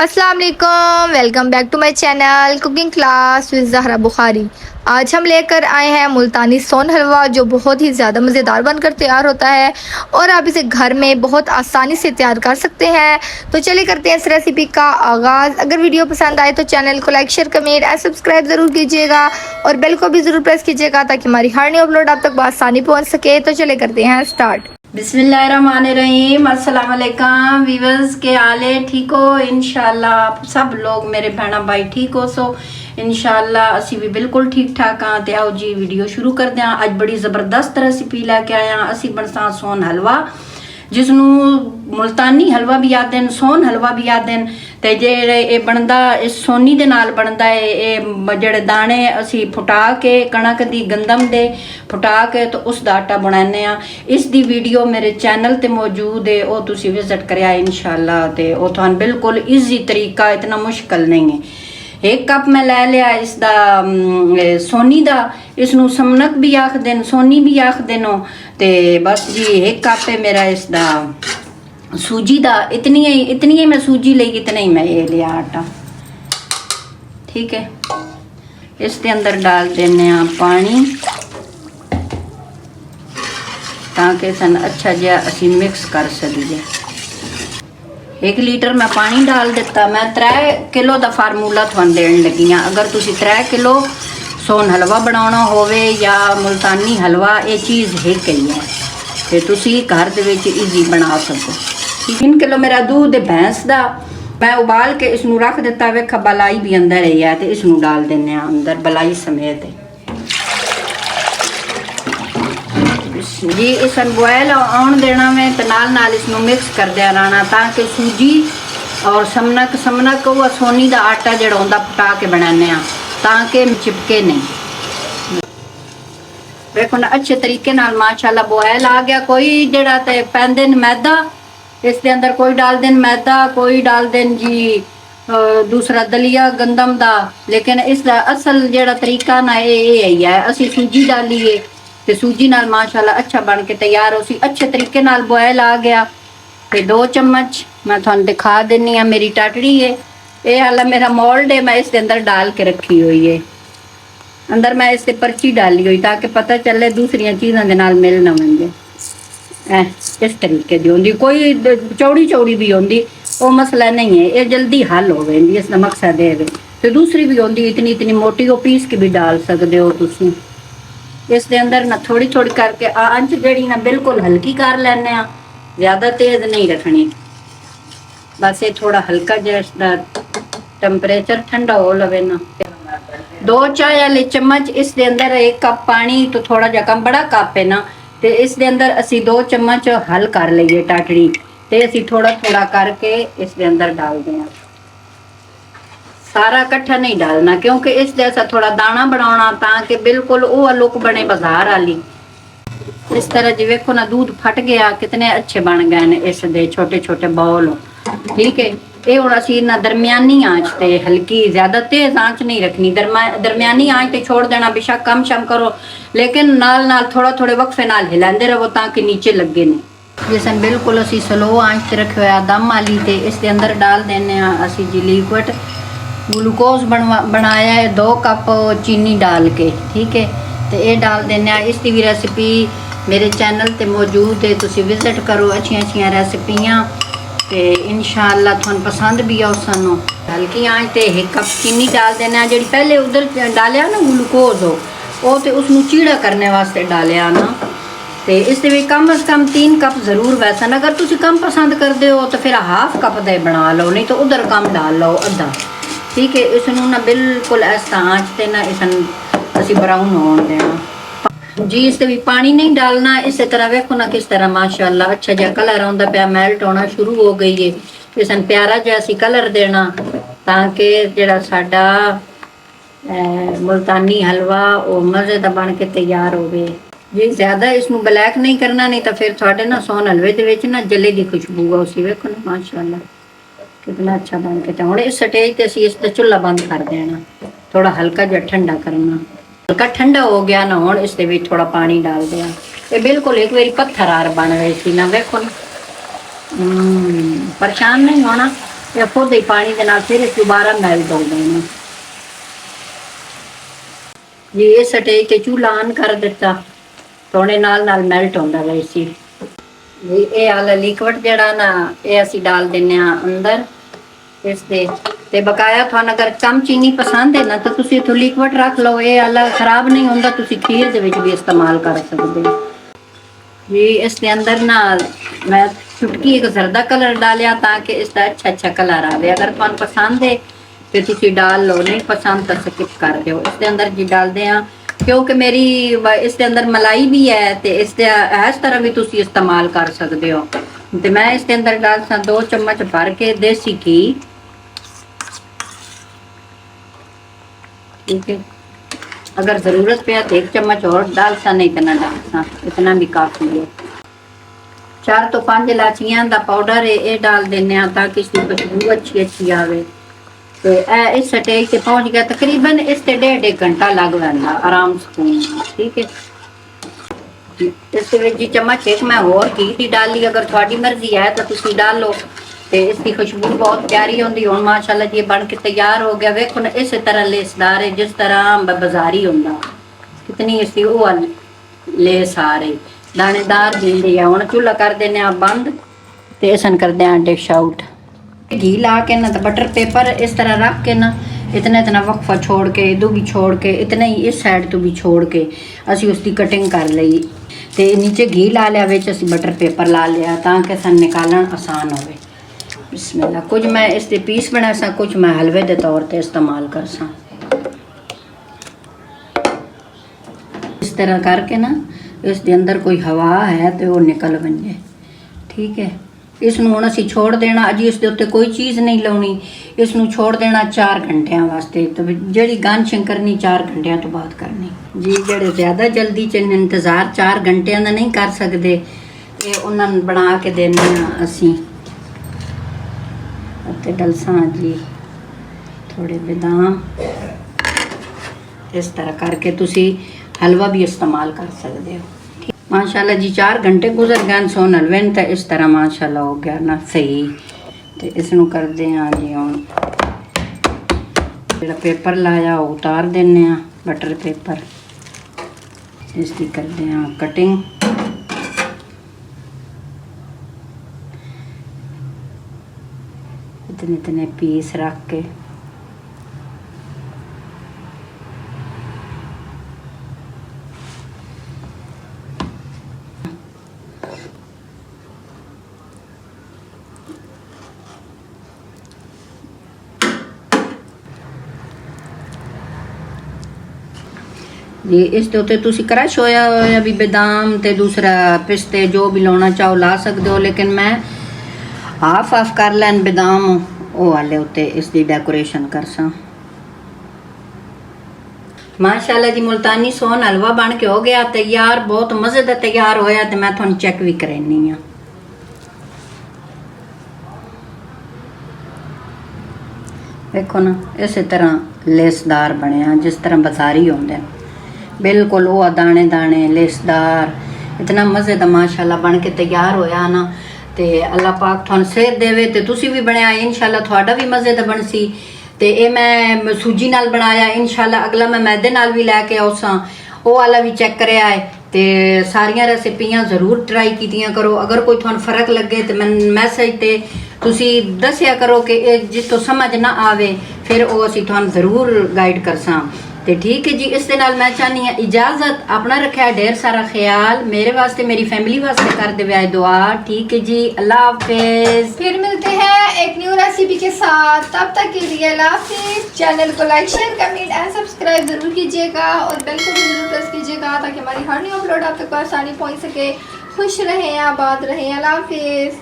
अस्सलाम वालेकुम, welcome back to my channel cooking class with Zahra Bukhari. आज हम लेकर आए हैं मुल्तानी सोन हलवा, जो बहुत ही ज़्यादा मज़ेदार बनकर तैयार होता है और आप इसे घर में बहुत आसानी से तैयार कर सकते हैं। तो चलिए करते हैं इस रेसिपी का आगाज़। अगर वीडियो पसंद आए तो चैनल को लाइक, शेयर, कमेंट और सब्सक्राइब ज़रूर कीजिएगा और बेल को भी ज़रूर प्रेस कीजिएगा ताकि हमारी हर न्यू अपलोड आप तक आसानी पहुँच सके। तो चलिए करते हैं स्टार्ट। बिस्मिल्लाहिर्रहमानिर्रहीम। अस्सलाम वालेकुम वीवर्स, के आले ठीक हो? इंशाल्लाह आप सब लोग मेरे भैन भाई ठीक हो सो इंशाल्लाह असी भी बिल्कुल ठीक ठाक हाँ। ते आओ जी वीडियो शुरू कर दें। अज बड़ी जबरदस्त रेसिपी लैके आया। असी बनसा सोन हलवा, जिसनू मुल्तानी हलवा भी आते हैं, सोन हलवा भी आते हैं। ते जेड़े ये बनदा इस सोनी दे नाल बनदा है। ये जेड़े दाने असी फुटा के कणक दी गंदम दे फुटा के तो उसदा आटा बनाने आ। इस दी वीडियो मेरे चैनल ते मौजूद है, वो तुसी विजिट करिया इंशाल्लाह। ते वो तुहानू बिल्कुल ईजी तरीका, इतना मुश्किल नहीं है। एक कप मैं ले लिया इसदा सोनी दा, इसनू समनक भी आख देन, सोनी भी आख देनो। ते बस जी एक कप है मेरा इसदा सूजी दा। इतनी ही मैं सूजी ली, इतना ही मैं ये लिया आटा। ठीक है, इसके अंदर डाल देने आप पानी ताकि सन अच्छा जहा असी मिक्स कर सकिए। 1 लीटर मैं पानी डाल दिता। मैं 3 किलो का फार्मूला थानू देन लगी हाँ। अगर तुसी 3 किलो सोन हलवा बनाना होवे या मुल्तानी हलवा, ये चीज़ है कही है तो तुसी घर दे विच ईजी बना सको। 3 किलो मेरा दूध भैंस दा मैं उबाल के इसनू रख दिता। वेखा बलाई भी अंदर ही है, तो इसनू डाल देने अंदर बलाई समेत जी। इस बॉयल आउन देना में तो नाल इसनू मिक्स कर दिया रहना ताकि सूजी और समनक वो सोनी का आटा जड़ा होंदा फटा के बनाने ताकि चिपके नहीं। देखो ना अच्छे तरीके नाल माशाल्लाह बॉयल आ गया। कोई जड़ा ते पैंदे मैदा इस दे अंदर, कोई डाल देन मैदा, कोई डाल देन जी दूसरा दलिया गंदम दा। लेकिन इसका असल जड़ा तरीका ना ये है, असी सूजी डालीए तो सूजी नाल माशाल्लाह अच्छा बन के तैयार हो सी। अच्छे तरीके नाल बॉयल आ गया। तो 2 चम्मच मैं थानू दिखा देनी हाँ। मेरी टाटड़ी है ये हाल मेरा मोल्ड है, मैं इसके अंदर डाल के रखी हुई है। अंदर मैं इससे पर्ची डाली हुई ताकि पता चले दूसरिया चीज़ों के नाल मिल ना मंगे। इस तरीके की होंगी, कोई चौड़ी भी होंगी, वो मसला नहीं है, ये जल्दी हल हो गई। इसका मकसद है तो दूसरी भी होंगी इतनी मोटी, वो पीस के भी डाल सकते हो तुम। इसके अंदर ना थोड़ी करके आंच जड़ी ना बिल्कुल हल्की कर लेने, ज़्यादा तेज नहीं रखनी। बस ये थोड़ा हल्का जैसा टेम्परेचर ठंडा हो लवे ना। 2 चाय वाले चम्मच इसके अंदर 1 कप पानी, तो थोड़ा जा कम बड़ा कप है ना, तो इसके अंदर असी 2 चम्मच हल कर लीए टाटड़ी। तो असी थोड़ा करके इसके अंदर डाल दें। सारा इकट्ठा नहीं डालना क्योंकि इस जैसा थोड़ा दाना बनाना ताकि बिल्कुल वो लुक बने बाजार वाली। इस तरह जी वेखो ना दूध फट गया, कितने अच्छे बन गए ने इस दे छोटे छोटे बाउल। ठीक है, ये हुण असी ना दरमियानी आंच ते हल्की, ज्यादा तेज आंच नहीं रखनी, दरमियानी आंच ते छोड़ देना। बेशक कम शम करो लेकिन नाल थोड़े वक्फे नाल हिलांदे रहो ताकि नीचे लगे नहीं। जिस बिल्कुल असी स्लो आंच ते रखे हुआ दम वाली। ते इसके अंदर डाल देने असी जी लिक्विड ग्लूकोज बनाया है 2 कप चीनी डाल के। ठीक है, तो ये डाल देने। इसकी भी रेसिपी मेरे चैनल ते मौजूद है, तुसी विजिट करो। अच्छी रेसिपियाँ ते इंशाअल्लाह तुहानू पसंद भी आओ सानू। हल्की आंच ते 1 कप चीनी डाल देना। जी पहले उधर डालिया ना ग्लूकोज वो तो उसनू चीड़ा करने वास्ते डालिया ना। तो इस कम अज़ कम 3 कप जरूर वैसन। अगर तुसी कम पसंद करते हो तो फिर हाफ कप दे बना लो, नहीं तो उधर कम डाल लो अद्धा। ठीक है, इसनू ना बिल्कुल ऐसा आंच ते ना इसन असी ब्राउन होने देना जी। इससे भी पानी नहीं डालना। इस तरह वेखो ना किस तरह माशाल्लाह अच्छा जहा कलर आता पाया, मेल्ट होना शुरू हो गई है। इसन प्यारा जहा असी कलर देना ताकि जड़ा साडा मुल्तानी हलवा वो मज़े दा बन के तैयार हो गए जी। ज़्यादा इसनू ब्लैक नहीं करना, नहीं तो फिर थोड़े ना सोन हलवे दे विच ना जले की खुशबू आ उसी। वेखो ना माशाल्लाह कितना अच्छा बन के। तो इस स्टेज पर असी इसका चूल्हा बंद कर देना, थोड़ा हल्का जहा ठंडा करना। हल्का ठंडा हो गया ना, हुण इस थोड़ा पानी डाल दिया। ये बिल्कुल एक बारी पत्थर आर बन गए सी ना। वेखो ना परेशान नहीं होना, ਇਹ ਖੁਦ ਹੀ ਪਾਣੀ ਦੇ ਨਾਲ ਫਿਰ ਦੁਬਾਰਾ ਮੈਲਟ ਹੋ ਗਏ ਨੇ ਜੀ। ਇਹ ਸਟੇਜ ਤੇ ਚੂल्हा ਆਨ ਕਰ ਦਿੱਤਾ, ਸੋਨੇ ਨਾਲ ਨਾਲ ਮੈਲਟ ਹੁੰਦਾ ਵੇ ਸੀ ਜੀ। ਇਹ ਵਾਲਾ ਲਿਕਵਿਡ ਜਿਹੜਾ ਨਾ ਇਹ ਅਸੀਂ ਡਾਲ ਦਿੰਨੇ ਆ ਅੰਦਰ ਇਸ ਦੇ ਤੇ ਬਕਾਇਆ ਤੁਹਾਨੂੰ ਅਗਰ ਕਮ ਚੀਨੀ ਪਸੰਦ ਹੈ ਨਾ ਤਾਂ ਤੁਸੀਂ ਇਥੋਂ ਲਿਕਵਿਡ ਰੱਖ ਲਓ, ਇਹ ਵਾਲਾ ਖਰਾਬ ਨਹੀਂ ਹੁੰਦਾ, ਤੁਸੀਂ ਖੀਰ ਦੇ ਵਿੱਚ ਵੀ ਇਸਤੇਮਾਲ ਕਰ ਸਕਦੇ ਹੋ ਜੀ। ਇਸ ਦੇ ਅੰਦਰ ਨਾ ਮੈਂ ਚੁਟਕੀ ਇੱਕ ਜ਼ਰਦਾ ਕਲਰ डालिया ताकि इसका अच्छा कलर आवे। अगर तुम पसंद है तो तुसी डाल लो, नहीं पसंद तो स्किप कर दो। इसके अंदर जी डालते हैं क्योंकि मेरी इसके अंदर मलाई भी है तो इस तरह भी तुसी इस्तेमाल कर सकते हो। तो मैं इसके अंदर डालसा 2 चम्मच भर के देसी घी, ठीक है। अगर ज़रूरत पे तो 1 चम्मच और डालसा, नहीं तो ना डालसा, इतना भी काफ़ी है। 4 तो 5 इलाचियां का पाउडर है ये डाल देने ताकि इसकी खुशबू अच्छी आवे। तो इस स्टेज से पहुंच गया, तकरीबन इस ते 1.5 घंटा लग जाता आराम सुकून, ठीक है। इस जी चम्मच एक मैं और घी की डाली, अगर थोड़ी मर्जी है तो तुम डाल लो। तो इसकी खुशबू बहुत प्यारी होंगी। हुण माशाल्लाह जी बन के तैयार हो गया। वेखो ना इस तरह लेसदार है जिस तरह बाजारी होंदा, कितनी इसकी वो लेस आ रही, दानेदार भिंडी है। हुण चूल्हा कर देने बंद ते असन करते हैं डिश आउट। घी ला के ना तो बटर पेपर इस तरह रख के ना इतना इतना वक्फा छोड़ के इधर भी छोड़ के इतना ही इस साइड तो भी छोड़ के असी उसकी कटिंग कर ली। तो नीचे घी ला लिया, विच असी बटर पेपर ला लिया ताकि सन निकालन आसान हो। बिस्मिल्लाह। कुछ मैं इसके पीस बना सा, कुछ मैं हलवे के तौर पर इस्तेमाल कर सा। इस तरह करके ना इसके अंदर कोई हवा है तो वो निकल बने, ठीक है। इसनूं हुण असीं छोड़ देना, अजी इसके उत्ते कोई चीज़ नहीं लाउणी, इसनूं छोड़ देना 4 घंटिया वास्ते। तो जिहड़ी गांछिंग करनी 4 घंटिया तो बाद करनी जी। जिहड़े ज़्यादा जल्दी च इंतज़ार 4 घंटिया का नहीं कर सकते, ये उन्होंने बना के देने असीं ते डलसा जी थोड़े बादाम। इस तरह करके तुसी हलवा भी इस्तेमाल कर सकते हो। माशाल्लाह जी 4 घंटे गुजर गए सोन हलवे तो इस तरह माशाल्लाह हो गया ना सही। तो इसनूं करते हैं जी हम जो पेपर लाया वो उतार देने बटर पेपर, इसकी करते हैं कटिंग। इतने इतने पीस रख के जी। इस उत्ते तुसी क्रश होया भी बादाम ते दूसरा पिस्ते जो भी लाना चाहो ला सकते हो, लेकिन मैं हाफ कर लैन बादाम वो वाले उत्ते इसकी डेकोरेशन कर सा। माशाल्लाह जी मुल्तानी सोन हलवा बन के हो गया तैयार, बहुत मज़े का तैयार होया। तो मैं थोड़ा चेक भी करनी हाँ। देखो ना इस तरह लेसदार बनया जिस तरह बाजारी होंगे, बिल्कुल वो दाने दाने लेसदार, इतना मज़े का माशाल्लाह बन के तैयार होया ना। तो अल्लाह पाक थानू सेहत देवे तो तुसी भी बनाया इंशाल्लाह थोड़ा भी मज़े का बन सी। तो ये मैं सूजी नाल बनाया, इंशाल्लाह अगला मैं मैदे नाल भी लैके आउसा, वो वाला भी चेक कराया है। तो सारिया रेसिपियाँ जरूर ट्राई कीतियां करो। अगर कोई थानू फर्क लगे तो मैं मैसेज ते तुसी दसिया करो कि जिस तो समझ ना आवे फिर वो असी थानू जरूर गाइड करसा। तो ठीक है जी। इस दे नाल मैं चाहनी हाँ इजाजत, अपना रखा ढेर सारा ख्याल, मेरे वास्ते मेरी फैमिली वास्ते कर दे दुआ। ठीक है जी, अल्लाह हाफिज। फिर मिलते हैं एक न्यू रेसिपी के साथ, तब तक के लिए अल्लाह हाफिज। चैनल को like share comment and subscribe जरूर कीजिएगा और बेल को भी जरूर प्रेस कीजिएगा ताकि हमारी हर न्यू अपलोड आप तक आसानी पहुँच सके। खुश रहें, आबाद रहें। अल्लाह हाफिज।